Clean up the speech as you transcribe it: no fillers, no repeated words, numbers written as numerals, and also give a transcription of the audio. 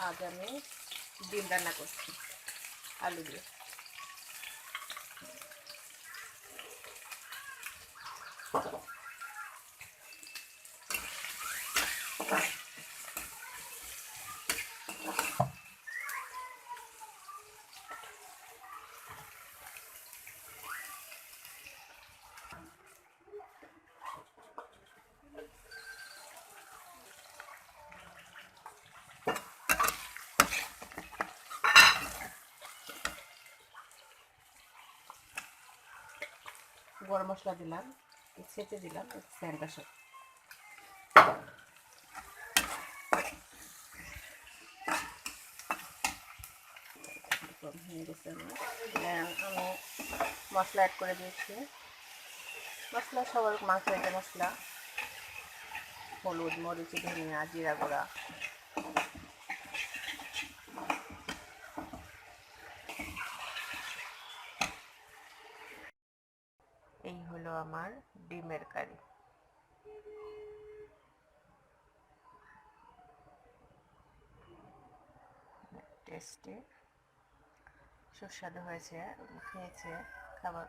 আজ আমি ডিম রান্না করছি আলু দিয়ে। গরম মশলা দিলাম, ছেঁচে দিলাম স্যান্ডার সাথে। হয়ে গেছে আমি মশলা অ্যাড করে দিয়েছি। মশলা সবার মাংস এটা মশলা, হলুদ, মরিচ, ধনিয়া, জিরা গুঁড়া, এই হলো আমার ডিমের কারি। টেস্টি সুস্বাদু হয়েছে, খেয়েছে খাবার